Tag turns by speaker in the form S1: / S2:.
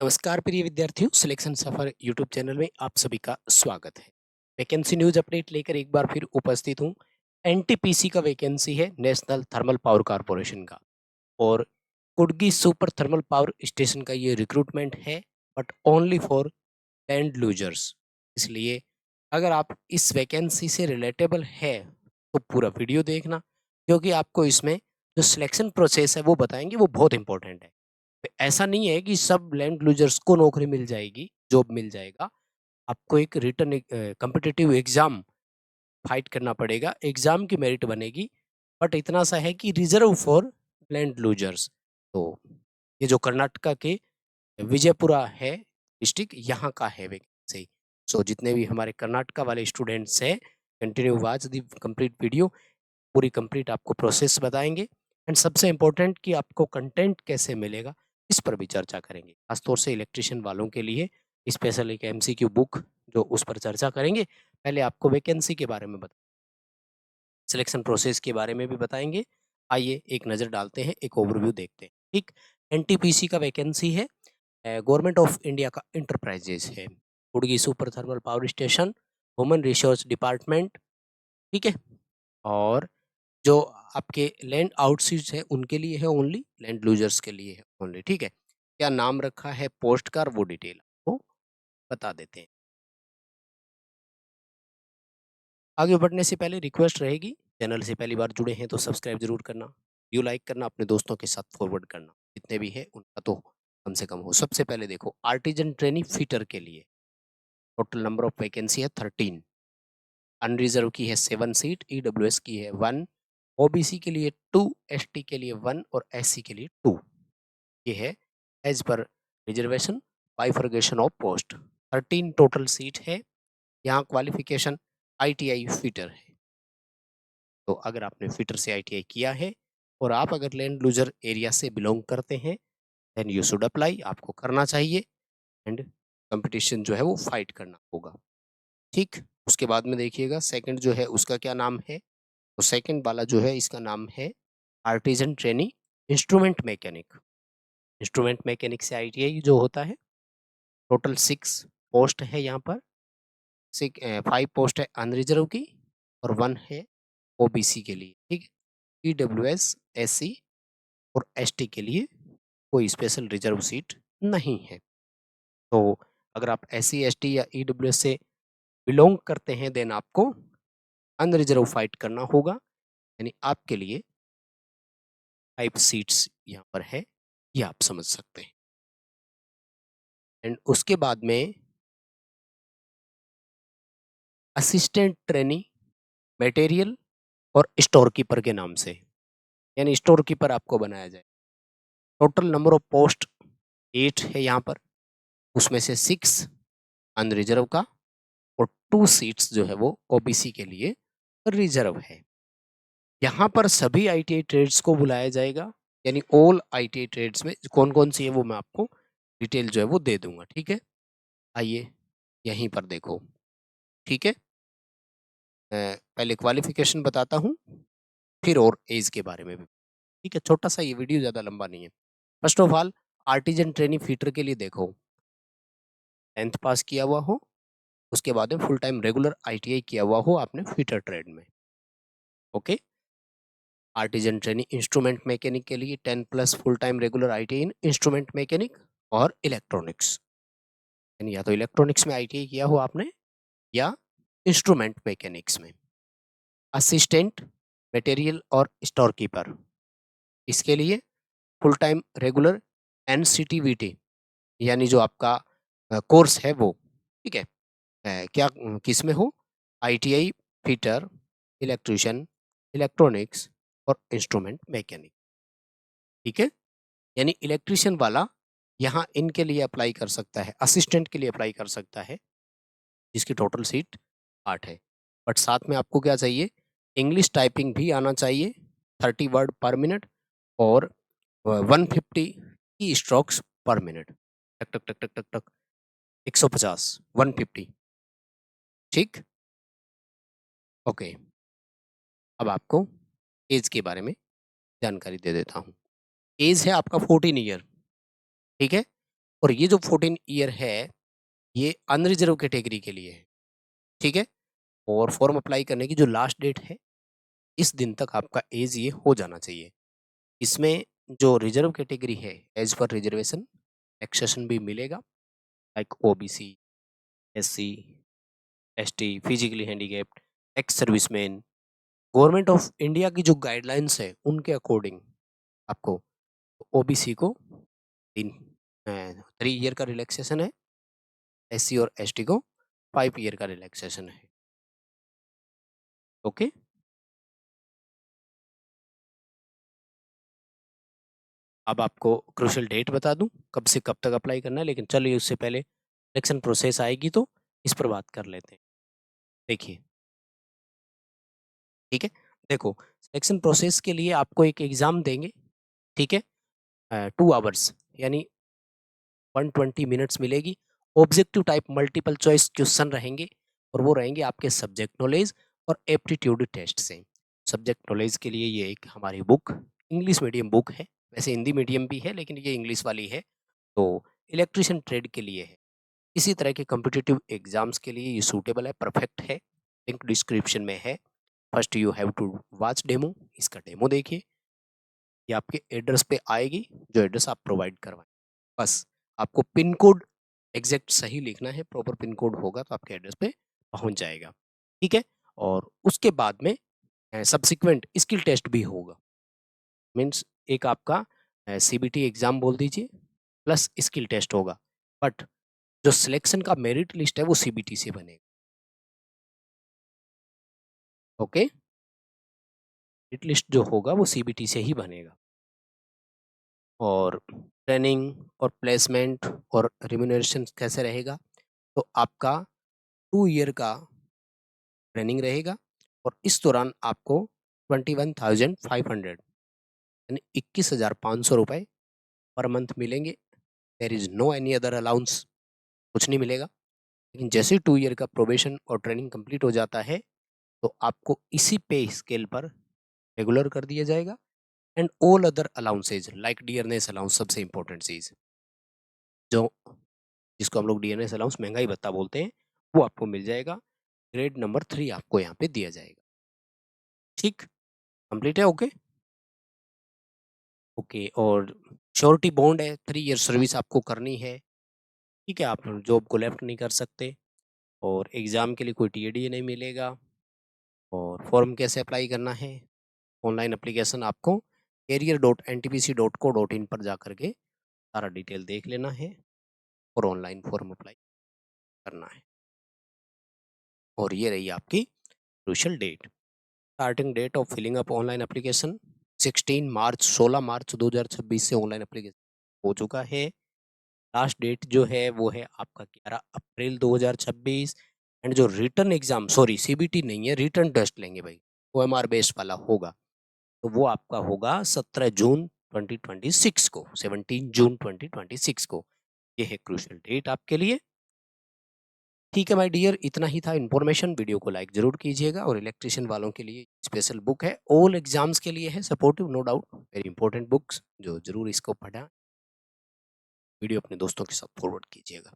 S1: नमस्कार प्रिय विद्यार्थियों, सिलेक्शन सफर यूट्यूब चैनल में आप सभी का स्वागत है। वैकेंसी न्यूज अपडेट लेकर एक बार फिर उपस्थित हूँ। एनटीपीसी का वैकेंसी है, नेशनल थर्मल पावर कॉरपोरेशन का, और कुडगी सुपर थर्मल पावर स्टेशन का ये रिक्रूटमेंट है, but only for land losers. इसलिए अगर आप इस वैकेंसी से रिलेटेबल है तो पूरा वीडियो देखना, क्योंकि आपको इसमें जो सिलेक्शन प्रोसेस है वो बताएंगे, वो बहुत इंपॉर्टेंट है। ऐसा नहीं है कि सब लैंड लूजर्स को नौकरी मिल जाएगी, जॉब मिल जाएगा। आपको एक रिटन कॉम्पिटिटिव एग्जाम फाइट करना पड़ेगा, एग्जाम की मेरिट बनेगी। बट इतना सा है कि रिजर्व फॉर लैंड लूजर्स। तो ये जो कर्नाटका के विजयपुरा है डिस्ट्रिक्ट, यहाँ का है वैकेंसी। सो जितने भी हमारे कर्नाटका वाले स्टूडेंट्स हैं, continue watch the complete video. पूरी कंप्लीट आपको प्रोसेस बताएंगे, एंड सबसे इम्पोर्टेंट कि आपको कंटेंट कैसे मिलेगा, इस पर भी चर्चा करेंगे। खासतौर से इलेक्ट्रिशियन वालों के लिए स्पेशल एक एमसीक्यू बुक जो उस पर चर्चा करेंगे। पहले आपको वैकेंसी के बारे में बता, सिलेक्शन प्रोसेस के बारे में भी बताएंगे। आइए एक नज़र डालते हैं, एक ओवरव्यू देखते हैं। ठीक, एनटीपीसी का वैकेंसी है, गवर्नमेंट ऑफ इंडिया का इंटरप्राइजेज है। Kudgi super thermal power station, human resource department. ठीक है, और जो आपके लैंड आउटसीज है उनके लिए है ओनली, लैंड लूजर्स के लिए है ओनली। ठीक है, क्या नाम रखा है पोस्ट का, वो डिटेल आपको बता देते हैं। आगे बढ़ने से पहले रिक्वेस्ट रहेगी, चैनल से पहली बार जुड़े हैं तो सब्सक्राइब जरूर करना, वीडियो लाइक करना, अपने दोस्तों के साथ फॉरवर्ड करना, जितने भी है उनका तो कम से कम हो। सबसे पहले देखो, आर्टिजन ट्रेनी फिटर के लिए टोटल नंबर ऑफ वैकेंसी है 13। अनरिजर्व की है 7 सीट, ईडब्ल्यूएस की है 1, ओबीसी के लिए 2, एसटी के लिए 1 और एससी के लिए 2। ये है एज पर reservation bifurcation of post. 13 total seat है। यहाँ क्वालिफिकेशन आईटीआई फिटर है। तो अगर आपने फिटर से आईटीआई किया है और आप अगर लैंड लूजर एरिया से बिलोंग करते हैं, देन यू शुड अप्लाई, आपको करना चाहिए। एंड कंपटीशन जो है वो फाइट करना होगा। ठीक, उसके बाद में देखिएगा सेकंड जो है उसका क्या नाम है। तो सेकंड वाला जो है इसका नाम है artisan trainee instrument mechanic. Instrument mechanic से आईटीआई जो होता है, टोटल 6 पोस्ट है यहाँ पर। 5 पोस्ट है अनरिजर्व की और 1 है ओबीसी के लिए। ठीक है, ईडब्ल्यूएस, एससी और एसटी के लिए कोई स्पेशल रिजर्व सीट नहीं है। तो अगर आप एससी, एसटी या ईडब्ल्यूएस से बिलोंग करते हैं, देन आपको अनरिजर्व फाइट करना होगा। यानी आपके लिए 5 सीट्स यहाँ पर है, ये आप समझ सकते हैं। एंड उसके बाद में असिस्टेंट ट्रेनी मटेरियल और स्टोर कीपर के नाम से, यानी स्टोर कीपर आपको बनाया जाए। टोटल नंबर ऑफ पोस्ट 8 है यहाँ पर, उसमें से 6 अनरिजर्व का और 2 सीट्स जो है वो ओबीसी के लिए रिजर्व है। यहाँ पर सभी आईटीआई ट्रेड्स को बुलाया जाएगा, यानी ऑल आईटीआई ट्रेड्स में कौन कौन सी है वो मैं आपको डिटेल जो है वो दे दूंगा। ठीक है, आइए यहीं पर देखो। ठीक है, पहले क्वालिफिकेशन बताता हूँ, फिर और एज के बारे में भी। ठीक है, छोटा सा ये वीडियो, ज़्यादा लंबा नहीं है। First of all, artisan trainee fitter के लिए देखो, 10th पास किया हुआ हो, उसके बाद में फुल टाइम रेगुलर आईटीआई किया हुआ हो आपने फीटर ट्रेड में। Okay, artisan trainee instrument mechanic के लिए 10 plus full time regular ITI in instrument mechanic और इलेक्ट्रॉनिक्स, यानी या तो इलेक्ट्रॉनिक्स में आईटीआई किया हो आपने या इंस्ट्रूमेंट मैकेनिक्स में। असिस्टेंट मटेरियल और स्टोर कीपर, इसके लिए फुल टाइम रेगुलर एनसीटीवीटी, यानी जो आपका कोर्स है वो। ठीक है, क्या किस में हो, आईटीआई फिटर, इलेक्ट्रिशियन, इलेक्ट्रॉनिक्स और इंस्ट्रूमेंट मैकेनिक। ठीक है, यानी इलेक्ट्रिशियन वाला यहाँ इनके लिए अप्लाई कर सकता है, असिस्टेंट के लिए अप्लाई कर सकता है, जिसकी टोटल सीट 8 है। बट साथ में आपको क्या चाहिए, इंग्लिश टाइपिंग भी आना चाहिए, 30 वर्ड पर मिनट और 150 की स्ट्रोक्स पर मिनट। टक टक टक टक टक टक 150, 150। ठीक, ओके। अब आपको एज के बारे में जानकारी दे देता हूँ। एज है आपका 14 ईयर। ठीक है, और ये जो 14 ईयर है, ये अनरिजर्व कैटेगरी के लिए है, ठीक है? और फॉर्म अप्लाई करने की जो लास्ट डेट है, इस दिन तक आपका एज ये हो जाना चाहिए। इसमें जो रिजर्व कैटेगरी है, एज पर रिजर्वेशन एक्सेशन भी मिलेगा, like OBC, SC, ST, physically handicapped, ex serviceman. Government of India की जो गाइडलाइंस है, उनके अकॉर्डिंग आपको ओबीसी को 3 ईयर का रिलैक्सेशन है, एससी और एसटी को 5 ईयर का रिलैक्सेशन है। ओके, अब आपको क्रूशियल डेट बता दूं कब से कब तक अप्लाई करना है, लेकिन चलिए उससे पहले सिलेक्शन प्रोसेस आएगी तो इस पर बात कर लेते हैं। देखिए, ठीक है, देखो, सिलेक्शन प्रोसेस के लिए आपको एक एग्जाम देंगे, ठीक है, 2 आवर्स यानी 120 मिनट्स मिलेगी। Objective type multiple choice question रहेंगे और वो रहेंगे आपके सब्जेक्ट नॉलेज और एप्टीट्यूड टेस्ट से। सब्जेक्ट नॉलेज के लिए ये एक हमारी बुक, इंग्लिश मीडियम बुक है, वैसे हिंदी मीडियम भी है लेकिन ये इंग्लिश वाली है, तो इलेक्ट्रिशियन ट्रेड के लिए है। इसी तरह के कॉम्पिटिटिव एग्जाम्स के लिए ये सूटेबल है, परफेक्ट है। लिंक डिस्क्रिप्शन में है। First you have to watch demo, इसका डेमो देखिए, ये आपके एड्रेस पे आएगी, जो एड्रेस आप प्रोवाइड करवाएं। बस आपको पिन कोड एग्जैक्ट सही लिखना है, प्रॉपर पिन कोड होगा तो आपके एड्रेस पे पहुंच जाएगा, ठीक है। और उसके बाद में सब्सिक्वेंट स्किल टेस्ट भी होगा, मीन्स एक आपका सीबीटी एग्जाम बोल दीजिए प्लस स्किल टेस्ट होगा, बट जो सिलेक्शन का मेरिट लिस्ट है वो सीबीटी से बनेगा। ओके, मेरिट लिस्ट जो होगा वो सीबीटी से ही बनेगा। और ट्रेनिंग और प्लेसमेंट और रिम्यूनरेशन कैसे रहेगा, तो आपका 2 ईयर का ट्रेनिंग रहेगा और इस दौरान आपको 21,500 यानी 21,500 रुपये पर मंथ मिलेंगे। There is no any other allowance, कुछ नहीं मिलेगा। लेकिन जैसे 2 ईयर का प्रोबेशन और ट्रेनिंग कंप्लीट हो जाता है तो आपको इसी पे स्केल पर रेगुलर कर दिया जाएगा। And all other allowances like dearness allowance, सबसे इंपॉर्टेंट चीज जो जिसको हम लोग डियरनेस अलाउंस महंगाई भत्ता बोलते हैं, वो आपको मिल जाएगा। ग्रेड नंबर 3 आपको यहाँ पे दिया जाएगा। ठीक, कंप्लीट है। ओके ओके, और श्योरिटी बॉन्ड है, 3 ईयर सर्विस आपको करनी है, ठीक है, आप जॉब को लेफ्ट नहीं कर सकते। और एग्ज़ाम के लिए कोई टीएडी नहीं मिलेगा। और फॉर्म कैसे अप्लाई करना है, ऑनलाइन एप्लीकेशन आपको career.ntpc.co.in पर जा करके सारा डिटेल देख लेना है और ऑनलाइन फॉर्म अप्लाई करना है। और ये रही आपकी crucial date. Starting date of filling up online application 16 March 2026 से ऑनलाइन एप्लीकेशन हो चुका है। लास्ट डेट जो है वो है आपका 11 अप्रैल 2026। एंड जो रिटर्न एग्जाम, सॉरी सीबीटी नहीं है, रिटर्न टेस्ट लेंगे भाई, ओएमआर बेस्ड वाला होगा, तो वो आपका होगा 17 जून 2026 को, 17 जून 2026 को। ये है क्रूशियल डेट आपके लिए। ठीक है माय डियर, इतना ही था इन्फॉर्मेशन। वीडियो को लाइक जरूर कीजिएगा। और इलेक्ट्रिशियन वालों के लिए स्पेशल बुक है, ऑल एग्जाम्स के लिए है, supportive no doubt, very important books, जो जरूर इसको पढ़ा। वीडियो अपने दोस्तों के साथ फॉरवर्ड कीजिएगा।